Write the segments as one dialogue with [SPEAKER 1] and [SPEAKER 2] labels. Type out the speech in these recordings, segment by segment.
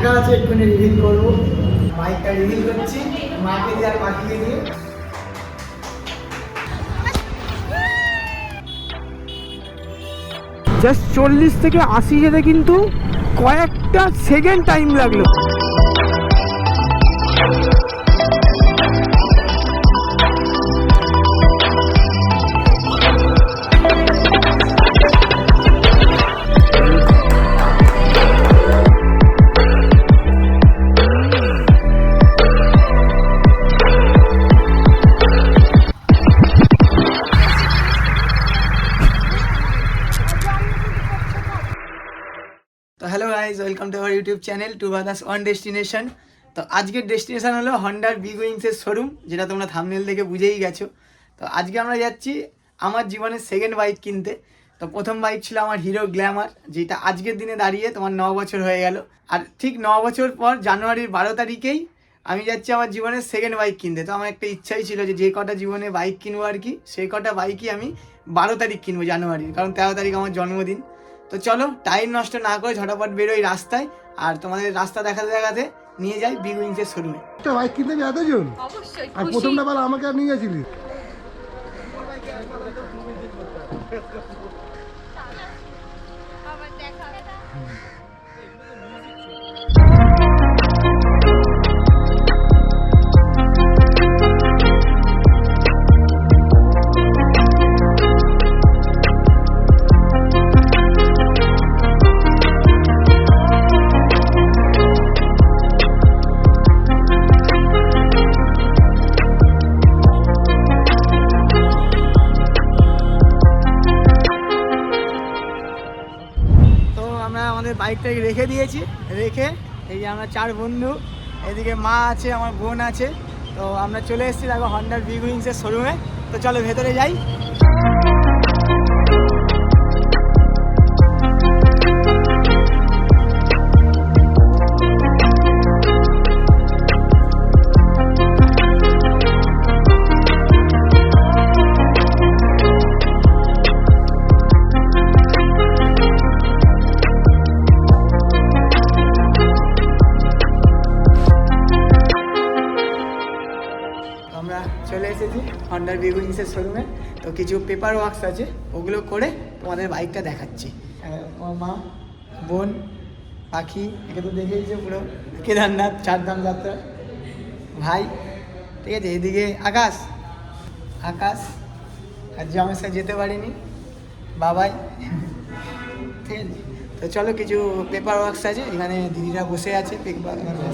[SPEAKER 1] ঢাকা আছে, এক্ষুনি রিভিল করবো। বাইকটা রিভিল করছি মাকে দিয়ে আর পাখিকে দিয়ে।
[SPEAKER 2] জাস্ট 40 থেকে 80 যেতে কিন্তু কয়েকটা সেকেন্ড টাইম লাগলো।
[SPEAKER 1] তো hello guys, welcome to our YouTube channel to brothers one destination. তো আজকের ডেস্টিনেশন হলো হন্ডার বিগ উইংসের শোরুম, যেটা তোমরা থাম্বনেল দেখে বুঝেই গেছো। তো আজকে আমরা যাচ্ছি আমার জীবনের সেকেন্ড বাইক কিনতে। তো প্রথম বাইক ছিল আমার হিরো গ্ল্যামার, যেটা আজকের দিনে দাঁড়িয়ে তোমার 9 বছর হয়ে গেল। আর ঠিক 9 বছর পর জানুয়ারির 12 তারিখেই আমি যাচ্ছি আমার জীবনের সেকেন্ড বাইক কিনতে। তো আমার একটা ইচ্ছাই ছিল যে কটা জীবনে বাইক কিনবো আর কি, সেই কটা বাইকই আমি 12 তারিখ কিনবো জানুয়ারির, কারণ 13 তারিখ আমার জন্মদিন। তো চলো টাইম নষ্ট না করে ঝটাপট বেরোই রাস্তায়, আর তোমাদের রাস্তা দেখাতে দেখাতে নিয়ে যাই বিগ উইংসের শোরুমে।
[SPEAKER 3] একটা বাইক কিনতে যাবে এতজন?
[SPEAKER 4] অবশ্যই
[SPEAKER 3] আর প্রথমটা বার আমাকে আর নিয়ে গেছিলি।
[SPEAKER 4] আবার দেখা
[SPEAKER 1] বাইকটাকে রেখে দিয়েছি, রেখে এই যে আমরা 4 বন্ধু, এদিকে মা আছে, আমার বোন আছে। তো আমরা চলে এসেছি দেখো হন্ডার বিগ উইংসের শোরুমে। তো চলো ভেতরে যাই। চলে এসেছি হন্ডার বিগ উইংসের শোরুমে। তো কিছু পেপার ওয়ার্কস আছে, ওগুলো করে তোমাদের বাইকটা দেখাচ্ছি। আমার মা, বোন, পাখি, একে তো দেখেইছো পুরো কেদারনাথ 4 ধাম যাত্রা, ভাই, ঠিক আছে। এদিকে আকাশ, আজ আমার সাথে যেতে পারিনি, বাবাই, ঠিক আছে। তো চলো কিছু পেপার ওয়ার্কস আছে, এখানে দিদিরা বসে আছে,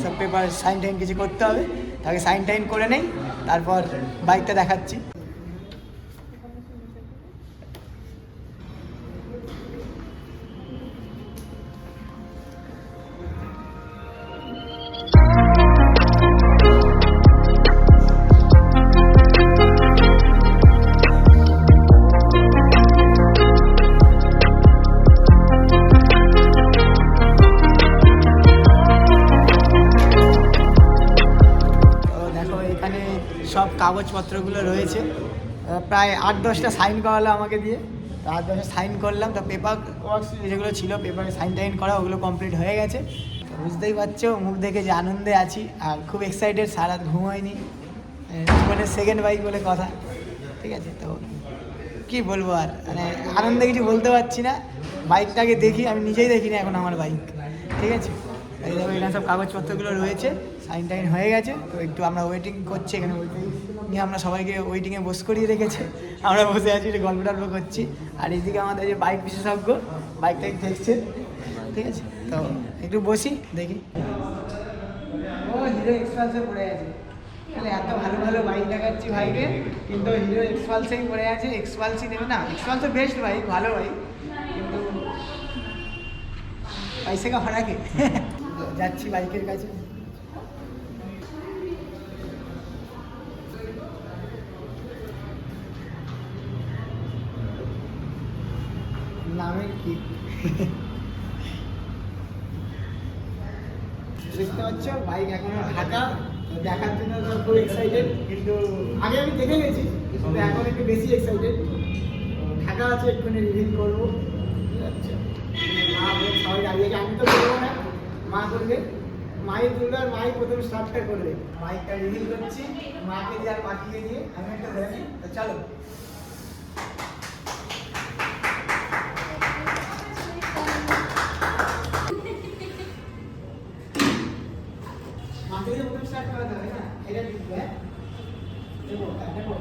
[SPEAKER 1] সব পেপার সাইন টাইন কিছু করতে হবে, তাকে সাইন টাইন করে নেই, তারপর বাইকটা দেখাচ্ছি। সব কাগজপত্রগুলো রয়েছে, প্রায় 8-10টা সাইন করালো আমাকে দিয়ে। তো 8-10টা সাইন করলাম। তো পেপার ওয়ার্কস যেগুলো ছিল, পেপারে সাইন টাইন করা, ওগুলো কমপ্লিট হয়ে গেছে। তো বুঝতেই পারছো মুখ দেখে যে আনন্দে আছি, আর খুব এক্সাইটেড, সারা ঘুম হয়নি, জীবনের সেকেন্ড বাইক বলে কথা, ঠিক আছে। তো কী বলবো আর, মানে আনন্দে কিছু বলতে পারছি না। বাইকটাকে দেখি, আমি নিজেই দেখি না এখন আমার বাইক, ঠিক আছে। এই দেখো এখানে সব কাগজপত্রগুলো রয়েছে, সাইন টাইন হয়ে গেছে। তো একটু আমরা ওয়েটিং করছি, এখানে ওয়েটিং নিয়ে আমরা সবাইকে ওয়েটিংয়ে বস করিয়ে রেখেছে, আমরা বসে আছি, গল্প টল্প করছি। আর এইদিকে আমাদের যে বাইক বিশেষজ্ঞ বাইকটা দেখছে, ঠিক আছে। তো একটু বসি, দেখি। ও হিরো এক্সপালসে পড়ে আছে, তাহলে এত ভালো ভালো বাইক দেখাচ্ছি ভাইকে, কিন্তু হিরো এক্সপালসেই পড়ে আছে। এক্সপালসই নেবে না, এক্সপালসও বেস্ট বাইক, ভালো বাইক, কিন্তু পয়সা কা ফারাকে। যাচ্ছি বাইকের কাছে। নামের কি দেখতে পাচ্ছ, বাইক এখনো ঢাকা, দেখার জন্য খুব এক্সাইটেড। কিন্তু আগে আমি দেখে গেছি, কিন্তু এখন একটু বেশি এক্সাইটেড। ঢাকা আছে, এক্ষুনি রিভিল করবো। মা বোন সবাই দাঁড়িয়ে আছে, আমি তো করবো না, মা করবে। মায়ের দুর্গার মাই প্রথম স্টার্টটা করবে, মাইকটা রিভিল করছি মাকে দিয়ে আর পাখিকে দিয়ে, আমি একটা ধরে নিই। তো চলো মাকে দিয়ে প্রথম স্টার্ট করা যাবে না, এটা ঠিক হ্যাঁ দেখো দেখো।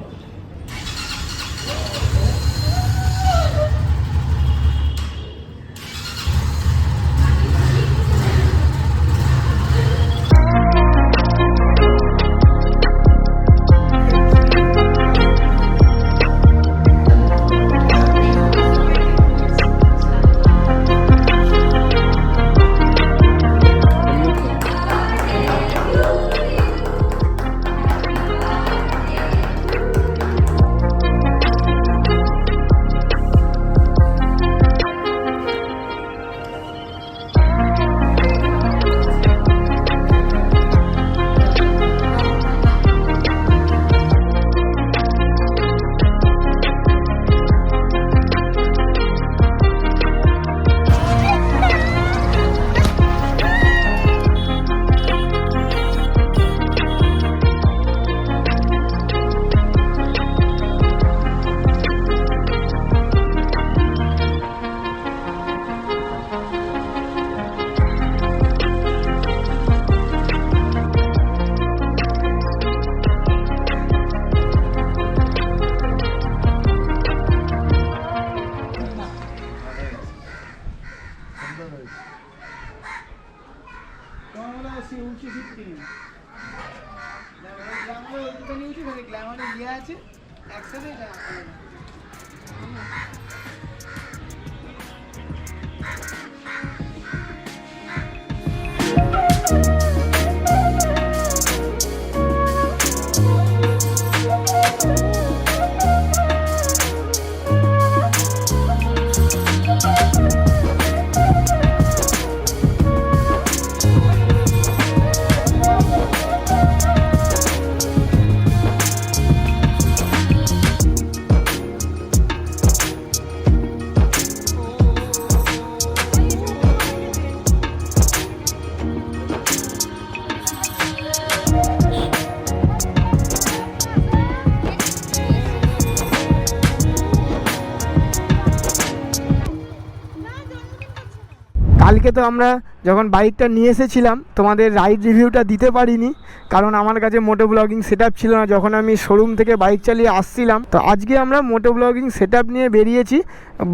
[SPEAKER 2] কালকে তো আমরা যখন বাইকটা নিয়ে এসেছিলাম তোমাদের রাইড রিভিউটা দিতে পারিনি, কারণ আমার কাছে মোটো ব্লগিং সেটআপ ছিল না যখন আমি শোরুম থেকে বাইক চালিয়ে আসছিলাম। তো আজকে আমরা মোটো ব্লগিং সেটআপ নিয়ে বেরিয়েছি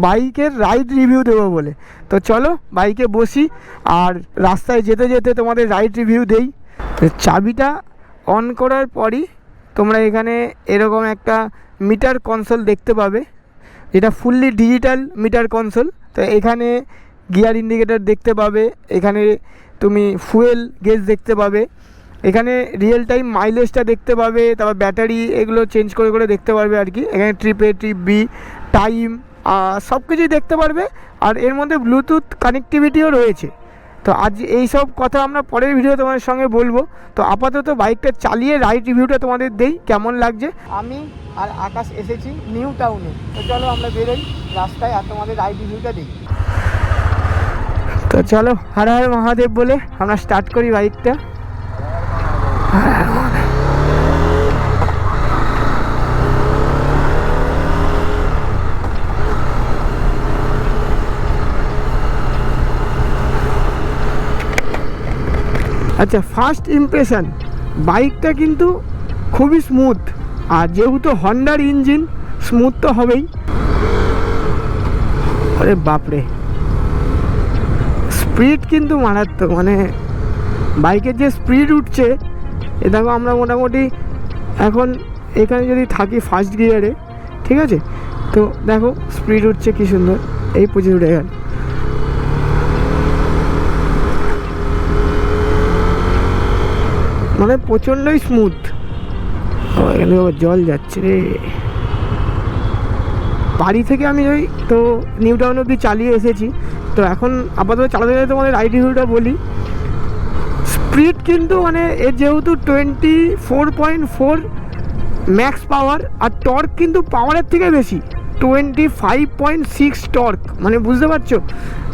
[SPEAKER 2] বাইকের রাইড রিভিউ দেবো বলে। তো চলো বাইকে বসি আর রাস্তায় যেতে যেতে তোমাদের রাইড রিভিউ দেই। চাবিটা অন করার পরই তোমরা এখানে এরকম একটা মিটার কনসোল দেখতে পাবে, যেটা ফুললি ডিজিটাল মিটার কনসোল। তো এখানে গিয়ার ইন্ডিকেটর দেখতে পাবে, এখানে তুমি ফুয়েল গেজ দেখতে পাবে, এখানে রিয়েল টাইম মাইলেজটা দেখতে পাবে, তারপর ব্যাটারি এগুলো চেঞ্জ করে করে দেখতে পারবে আর কি। এখানে trip a trip B time সব কিছুই দেখতে পারবে, আর এর মধ্যে ব্লুটুথ কানেক্টিভিটিও রয়েছে। তো আজ এই সব কথা আমরা পরের ভিডিও তোমাদের সঙ্গে বলবো। তো আপাতত বাইকটা চালিয়ে রাইড রিভিউটা তোমাদের দেই কেমন লাগছে। আমি আর আকাশ এসেছি নিউ টাউনে, তো চলো আমরা বেরোই রাস্তায় আর তোমাদের রাইড রিভিউটা দিই। তো চলো হর হর মহাদেব বলে আমরা স্টার্ট করি বাইকটা। আচ্ছা, ফার্স্ট ইমপ্রেশন বাইকটা কিন্তু খুবই স্মুথ, আর যেহেতু হন্ডার ইঞ্জিন স্মুথ তো হবেই। আরে বাপরে, স্পিড কিন্তু মারাত্মক, মানে বাইকের যে স্পিড উঠছে এ দেখো। আমরা মোটামুটি এখন এখানে যদি থাকি ফার্স্ট গিয়ারে, ঠিক আছে, তো দেখো স্পিড উঠছে কি সুন্দর, এই 25 উঠে গেল। মানে প্রচণ্ডই স্মুথ। এখানে জল যাচ্ছে রে। বাড়ি থেকে আমি ওই তো নিউ টাউন অব্দি চালিয়ে এসেছি, তো এখন আপাতত চালাতে চালাতে তোমাদের রাইড রিভিউটা বলি। স্পিড কিন্তু মানে এর যেহেতু 24.4 ম্যাক্স পাওয়ার, আর টর্ক কিন্তু পাওয়ারের থেকে বেশি 25.6 টর্ক, মানে বুঝতে পারছো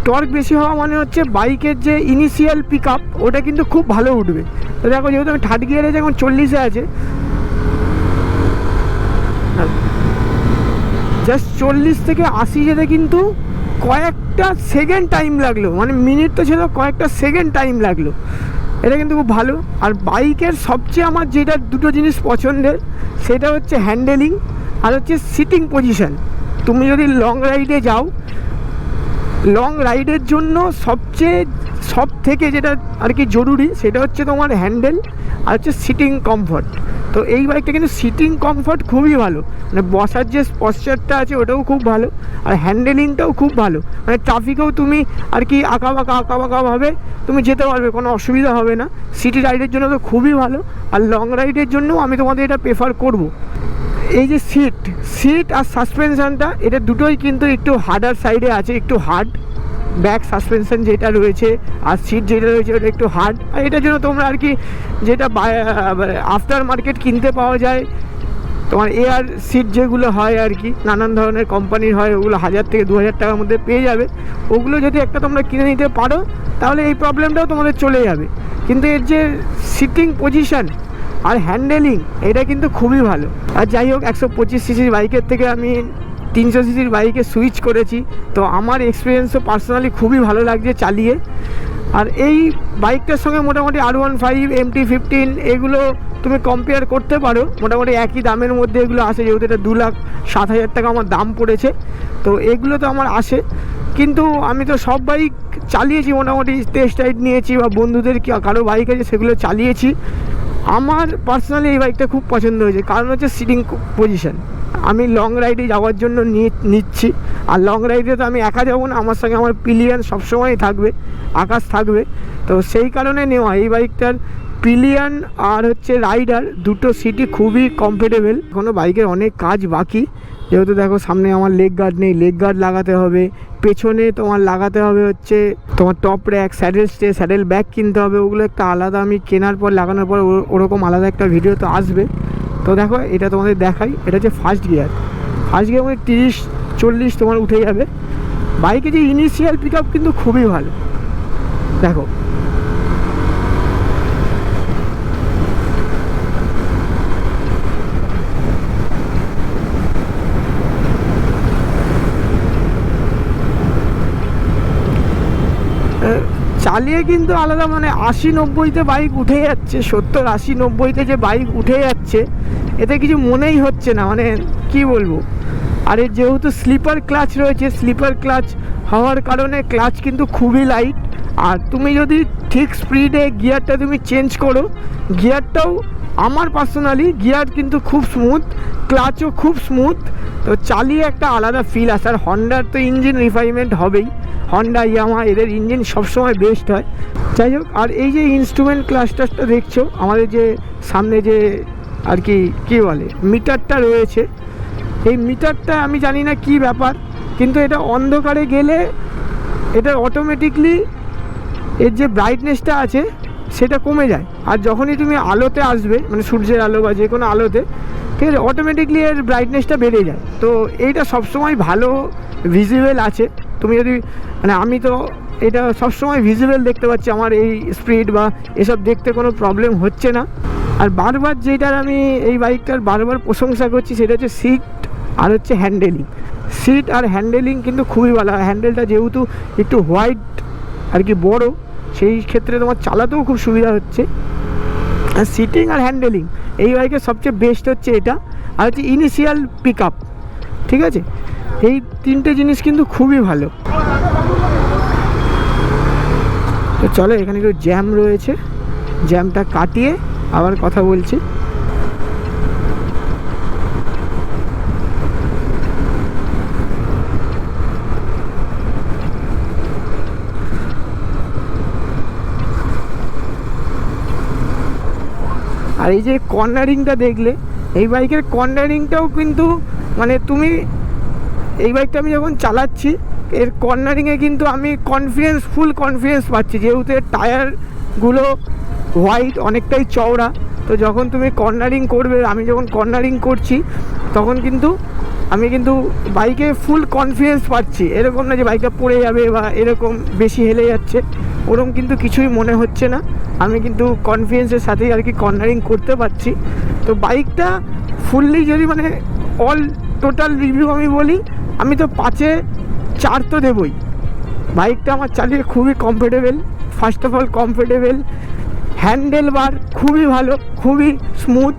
[SPEAKER 2] টর্ক বেশি হওয়া মানে হচ্ছে বাইকের যে ইনিশিয়াল পিক আপ ওটা কিন্তু খুব ভালো উঠবে। তো দেখো যেহেতু আমি থার্ড গিয়ারে যখন 40-এ আছে, জাস্ট 40 থেকে 80 যেতে কিন্তু কয়েকটা সেকেন্ড টাইম লাগলো, মানে মিনিট তো ছিল, কয়েকটা সেকেন্ড টাইম লাগলো। এটা কিন্তু খুব ভালো। আর বাইকের সবচেয়ে আমার যেটা দুটো জিনিস পছন্দের সেটা হচ্ছে হ্যান্ডেলিং আর হচ্ছে সিটিং পজিশন। তুমি যদি লং রাইডে যাও, লং রাইডের জন্য সব থেকে যেটা আর কি জরুরি সেটা হচ্ছে তোমার হ্যান্ডেল আর হচ্ছে সিটিং কমফর্ট। তো এই বাইকটা কিন্তু সিটিং কমফর্ট খুবই ভালো, মানে বসার যে পশ্চারটা আছে ওটাও খুব ভালো, আর হ্যান্ডেলিংটাও খুব ভালো। মানে ট্রাফিকেও তুমি আর কি আঁকাবাঁকাভাবে তুমি যেতে পারবে, কোনো অসুবিধা হবে না। সিটি রাইডের জন্য তো খুবই ভালো, আর লং রাইডের জন্যও আমি তোমাদের এটা প্রেফার করব। এই যে সিট আর সাসপেনশানটা, এটা দুটোই কিন্তু একটু হার্ডার সাইডে আছে, একটু হার্ড। ব্যাক সাসপেনশন যেটা রয়েছে আর সিট যেটা রয়েছে ওটা একটু হার্ড। আর এটার জন্য তোমরা আর কি যেটা আফটার মার্কেট কিনতে পাওয়া যায়, তোমার এয়ার সিট যেগুলো হয় আর কি, নানান ধরনের কোম্পানির হয়, ওগুলো 1000 থেকে 2000 টাকার মধ্যে পেয়ে যাবে। ওগুলো যদি একটা তোমরা কিনে নিতে পারো তাহলে এই প্রবলেমটাও তোমাদের চলে যাবে। কিন্তু এর যে সিটিং পজিশন আর হ্যান্ডেলিং এটা কিন্তু খুবই ভালো। আর যাই হোক, 125 সিসির বাইকের থেকে আমি 300 সিসির বাইকে সুইচ করেছি, তো আমার এক্সপিরিয়েন্সও পার্সোনালি খুবই ভালো লাগছে চালিয়ে। আর এই বাইকটার সঙ্গে মোটামুটি R15, MT-15 এগুলো তুমি কম্পেয়ার করতে পারো, মোটামুটি একই দামের মধ্যে এগুলো আসে। যেহেতু এটা 2,07,000 টাকা আমার দাম পড়েছে, তো এগুলো তো আমার আসে। কিন্তু আমি তো সব বাইক চালিয়েছি, মোটামুটি টেস্ট রাইড নিয়েছি বা বন্ধুদের কারো বাইক আছে সেগুলো চালিয়েছি। আমার পার্সোনালি এই বাইকটা খুব পছন্দ হয়েছে, কারণ হচ্ছে সিটিং পজিশন। আমি লং রাইডে যাওয়ার জন্য নিচ্ছি, আর লং রাইডে তো আমি একা যাবো না, আমার সঙ্গে আমার পিলিয়ান সবসময়ই থাকবে, আকাশ থাকবে। তো সেই কারণে নেওয়া এই বাইকটার পিলিয়ান আর হচ্ছে রাইডার দুটো সিটই খুবই কমফোর্টেবল। এখনও বাইকের অনেক কাজ বাকি, যেহেতু দেখো সামনে আমার লেগ গার্ড নেই, লেগ গার্ড লাগাতে হবে। পেছনে তোমার লাগাতে হবে হচ্ছে তোমার top rack, saddle stay, saddle bag কিনতে হবে। ওগুলো একটা আলাদা, আমি কেনার পর লাগানোর পর ওরকম আলাদা একটা ভিডিও তো আসবে। তো দেখো এটা তোমাদের দেখাই, এটা হচ্ছে ফার্স্ট গিয়ার মানে 30-40 তোমার উঠে যাবে। বাইকে যে ইনিশিয়াল পিক আপ কিন্তু খুবই ভালো। দেখো চালিয়ে কিন্তু আলাদা, মানে 80-90-তে বাইক উঠে যাচ্ছে, 70-80-90-তে যে বাইক উঠে যাচ্ছে এতে কিছু মনেই হচ্ছে না, মানে কি বলবো। আর এর যেহেতু স্লিপার ক্লাচ রয়েছে, স্লিপার ক্লাচ হওয়ার কারণে ক্লাচ কিন্তু খুবই লাইট। আর তুমি যদি ঠিক স্পিডে গিয়ারটা তুমি চেঞ্জ করো, গিয়ারটাও আমার পার্সোনালি গিয়ার কিন্তু খুব স্মুথ, ক্লাচও খুব স্মুথ। তো চালিয়ে একটা আলাদা ফিল আসে। আর হন্ডার তো ইঞ্জিন রিফাইনমেন্ট হবেই, হন্ডা, ইয়ামাহা এদের ইঞ্জিন সবসময় বেস্ট হয়। যাই হোক, আর এই যে ইনস্ট্রুমেন্ট ক্লাস্টারটা দেখছো, আমাদের যে সামনে যে আর কি কী বলে মিটারটা রয়েছে, এই মিটারটা আমি জানি না কি ব্যাপার, কিন্তু এটা অন্ধকারে গেলে এটা অটোমেটিকলি এর যে ব্রাইটনেসটা আছে সেটা কমে যায়। আর যখনই তুমি আলোতে আসবে, মানে সূর্যের আলো বা যে কোনো আলোতে, ঠিক আছে, অটোমেটিকলি এর ব্রাইটনেসটা বেড়ে যায়। তো এইটা সবসময় ভালো ভিজিবল আছে। তুমি যদি, মানে আমি তো এটা সবসময় ভিজিবল দেখতে পাচ্ছি, আমার এই স্পিড বা এসব দেখতে কোনো প্রবলেম হচ্ছে না। আর বারবার যেটার আমি এই বাইকটার বারবার প্রশংসা করছি সেটা হচ্ছে সিট আর হচ্ছে হ্যান্ডেলিং। সিট আর হ্যান্ডেলিং কিন্তু খুবই ভালো। হ্যান্ডেলটা যেহেতু একটু হোয়াইট আর কি বড়, সেই ক্ষেত্রে তোমার চালাতেও খুব সুবিধা হচ্ছে। আর সিটিং আর হ্যান্ডেলিং এই বাইকের সবচেয়ে বেস্ট হচ্ছে এটা। আর হচ্ছে ইনিশিয়াল পিক আপ, ঠিক আছে, এই তিনটে জিনিস কিন্তু খুবই ভালো। তো চলো, এখানে একটু জ্যাম রয়েছে, জ্যামটা কাটিয়ে আবার কথা বলছি। আর এই যে কর্নারিংটা দেখলে, এই বাইকের কর্নারিংটাও কিন্তু, মানে তুমি এই বাইকটা আমি যখন চালাচ্ছি এর কর্নারিংয়ে কিন্তু আমি ফুল কনফিডেন্স পাচ্ছি, যেহেতু এর টায়ারগুলো হোয়াইট, অনেকটাই চওড়া। তো যখন তুমি কর্নারিং করবে, আমি যখন কর্নারিং করছি তখন কিন্তু আমি কিন্তু বাইকে ফুল কনফিডেন্স পাচ্ছি, এরকম না যে বাইকটা পড়ে যাবে বা এরকম বেশি হেলে যাচ্ছে, ওরকম কিন্তু কিছুই মনে হচ্ছে না। আমি কিন্তু কনফিডেন্সের সাথেই আর কি কর্নারিং করতে পারছি। তো বাইকটা ফুললি যদি মানে অল টোটাল রিভিউ আমি বলি, আমি তো 5-এ 4 তো দেবই। বাইকটা আমার চালিয়ে খুবই comfortable, first of all comfortable, handle bar খুবই ভালো, খুবই স্মুথ,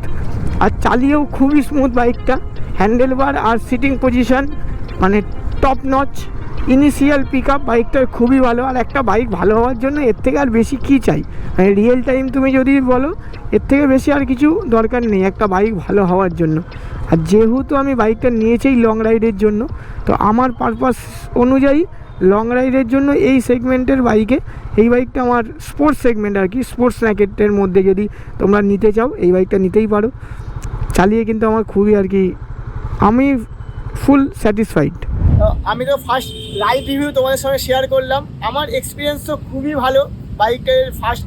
[SPEAKER 2] আর চালিয়েও খুবই স্মুথ বাইকটা। হ্যান্ডেল বার আর সিটিং পজিশন মানে top notch. Initial pick up বাইকটার খুবই ভালো। আর একটা বাইক ভালো হওয়ার জন্য এর থেকে আর বেশি কী চাই, মানে রিয়েল টাইম তুমি যদি বলো এর থেকে বেশি আর কিছু দরকার নেই একটা বাইক ভালো হওয়ার জন্য। আর যেহেতু আমি বাইকটা নিয়েছি লং রাইডের জন্য, তো আমার পারপাস অনুযায়ী লং রাইডের জন্য এই সেগমেন্টের বাইকে, এই বাইকটা আমার স্পোর্টস সেগমেন্ট আর কি, স্পোর্টস র্যাকেটের মধ্যে যদি তোমরা নিতে চাও এই বাইকটা নিতেই পারো। চালিয়ে কিন্তু আমার খুবই আর কি আমি ফুল স্যাটিসফাইড। আমি তো ফার্স্ট রাইড রিভিউ তোমাদের সঙ্গে শেয়ার করলাম। আমার এক্সপিরিয়েন্স তো খুবই ভালো বাইকের ফার্স্ট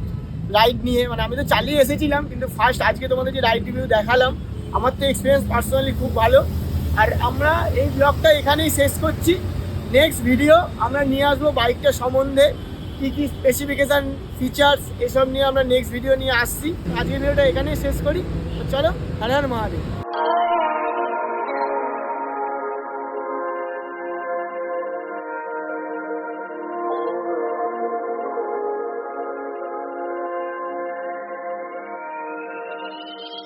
[SPEAKER 2] রাইড নিয়ে, মানে আমি তো চালিয়ে এসেছিলাম কিন্তু ফার্স্ট আজকে তোমাদের যে রাইড রিভিউ দেখালাম, আমার তো এক্সপিরিয়েন্স পার্সোনালি খুব ভালো। আর আমরা এই ব্লগটা এখানেই শেষ করছি। নেক্সট ভিডিও আমরা নিয়ে আসবো বাইকটার সম্বন্ধে, কী কী স্পেসিফিকেশান, ফিচার্স এসব নিয়ে আমরা নেক্সট ভিডিও নিয়ে আসছি। আজকের ভিডিওটা এখানেই শেষ করি। তো চলো, হর হর মহাদেব।